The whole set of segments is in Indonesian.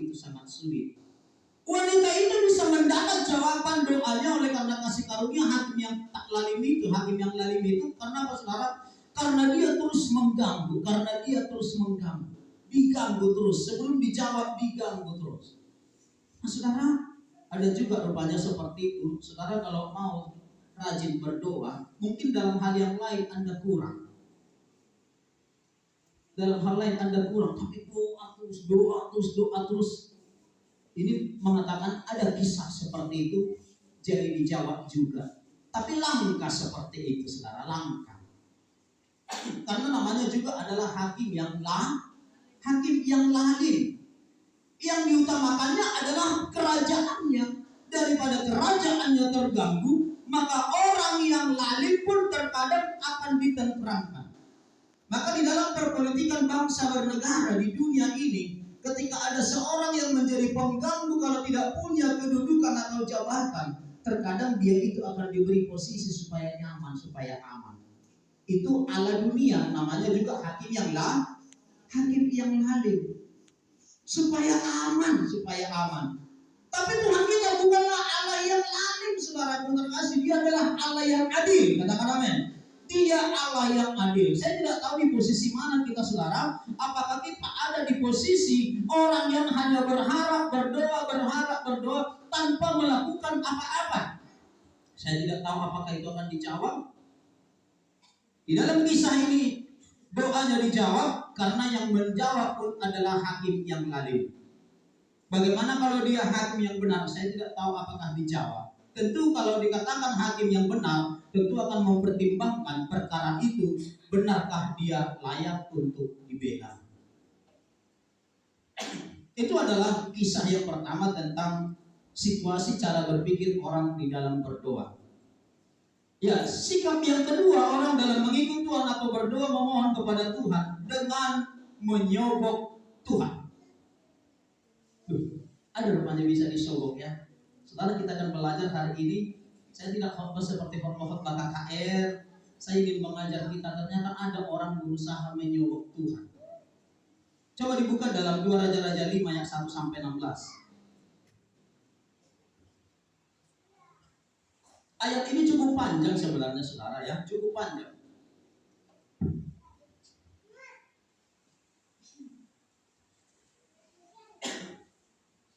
itu sangat sulit. Wanita itu bisa mendapat jawaban doanya oleh karena kasih karunia hakim yang tak lalim itu, hakim yang lalim itu. Karena apa saudara? Karena dia terus mengganggu, diganggu terus, sebelum dijawab diganggu terus. Nah saudara, ada juga rupanya seperti itu. Saudara kalau mau rajin berdoa, mungkin dalam hal yang lain Anda kurang. Tapi doa terus. Ini mengatakan ada kisah seperti itu, jadi dijawab juga. Tapi langka seperti itu, saudara, langka. Karena namanya juga adalah hakim yang lalim. Yang diutamakannya adalah kerajaannya. Daripada kerajaannya terganggu, maka orang yang lalim pun terkadang akan ditenteramkan. Maka di dalam perpolitikan bangsa bernegara di dunia ini, ketika ada seorang yang menjadi pengganggu kalau tidak punya kedudukan atau jabatan, terkadang dia itu akan diberi posisi supaya nyaman, supaya aman. Itu ala dunia, namanya juga hakim yang lalim. Supaya aman. Tapi Tuhan kita bukanlah Allah yang lalim, saudara terkasih. Dia adalah Allah yang adil. Katakan amin. Dia Allah yang adil. Saya tidak tahu di posisi mana kita, saudara. Apakah kita ada di posisi orang yang hanya berharap berdoa tanpa melakukan apa-apa? Saya tidak tahu apakah itu akan dijawab. Di dalam kisah ini doanya dijawab karena yang menjawab pun adalah hakim yang lalim. Bagaimana kalau dia hakim yang benar? Saya tidak tahu apakah dijawab. Tentu kalau dikatakan hakim yang benar, tentu akan mempertimbangkan perkara itu, benarkah dia layak untuk dibela. Itu adalah kisah yang pertama tentang situasi cara berpikir orang di dalam berdoa. Ya, sikap yang kedua orang dalam mengikut Tuhan atau berdoa memohon kepada Tuhan dengan menyogok Tuhan. Ada rupanya bisa disogok ya. Setelah kita akan belajar hari ini, saya tidak khotbah seperti khotbah KKR. Saya ingin mengajar kita, ternyata ada orang berusaha menyogok Tuhan. Coba dibuka dalam 2 Raja-Raja 5 ayat 1 sampai 16. Ayat ini cukup panjang sebenarnya, saudara ya, cukup panjang.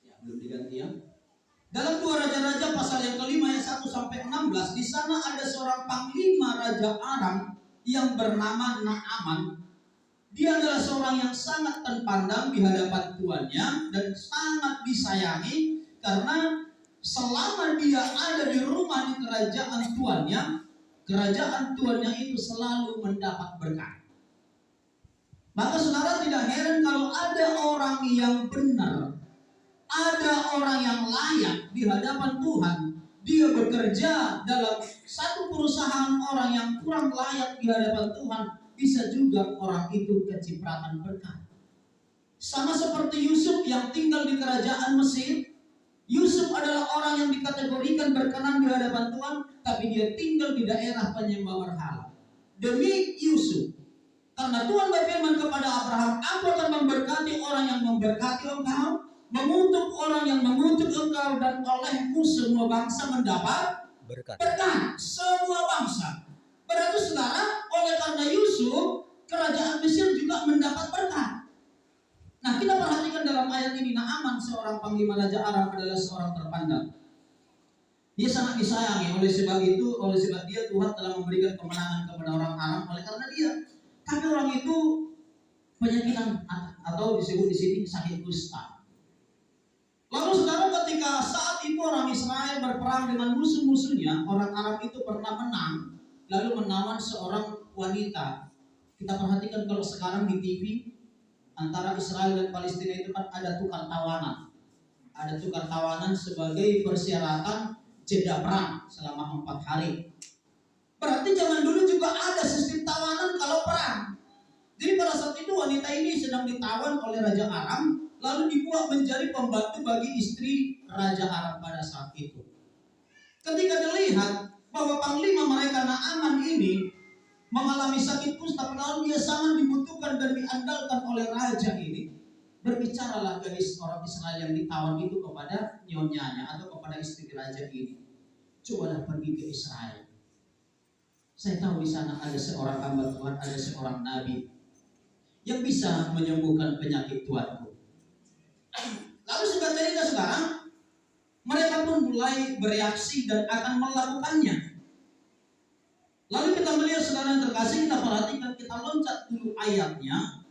Ya, belum diganti ya. Dalam 2 Raja-Raja pasal yang kelima ayat 1 sampai 16, di sana ada seorang panglima Raja Aram yang bernama Naaman. Dia adalah seorang yang sangat terpandang di hadapan tuannya dan sangat disayangi karena selama dia ada di rumah di kerajaan tuannya itu selalu mendapat berkat. Maka saudara tidak heran kalau ada orang yang benar, ada orang yang layak di hadapan Tuhan, dia bekerja dalam satu perusahaan orang yang kurang layak di hadapan Tuhan, bisa juga orang itu kecipratan berkat. Sama seperti Yusuf yang tinggal di kerajaan Mesir. Yusuf adalah orang yang dikategorikan berkenan di hadapan Tuhan, tapi dia tinggal di daerah penyembah berhala. Demi Yusuf, karena Tuhan berfirman kepada Abraham, aku akan memberkati orang yang memberkati engkau, mengutuk orang yang mengutuk engkau, dan olehmu semua bangsa mendapat berkat. Semua bangsa. Berarti saudara, oleh karena Yusuf, kerajaan Mesir juga mendapat berkat. Nah, kita perhatikan dalam ayat ini, Naaman seorang panglima Raja Aram adalah seorang terpandang. Dia sangat disayangi, oleh sebab dia Tuhan telah memberikan kemenangan kepada orang Aram oleh karena dia. Tapi orang itu penyakitan atau disebut di sini sakit kusta. Lalu saudara, ketika saat itu orang Israel berperang dengan musuh-musuhnya, orang Aram itu pernah menang, lalu menawan seorang wanita. Kita perhatikan kalau sekarang di TV, antara Israel dan Palestina itu kan ada tukar tawanan. Ada tukar tawanan sebagai persyaratan jeda perang selama 4 hari. Berarti zaman dulu juga ada sistem tawanan kalau perang. Jadi pada saat itu wanita ini sedang ditawan oleh Raja Aram, lalu dibuat menjadi pembantu bagi istri Raja Aram pada saat itu. Ketika dilihat bahwa panglima mereka Naaman ini mengalami sakit kusta, padahal dia sangat dibutuhkan dan diandalkan oleh raja ini. Berbicaralah gadis orang Israel yang ditawan itu kepada nyonyanya atau kepada istri raja ini. Cobalah pergi ke Israel. Saya tahu di sana ada seorang hamba Tuhan, ada seorang nabi yang bisa menyembuhkan penyakit tuanku. Lalu sudah cerita sekarang, mereka pun mulai bereaksi dan akan melakukannya. Lalu kita melihat saudara yang terkasih, kita perhatikan, kita loncat dulu ayatnya.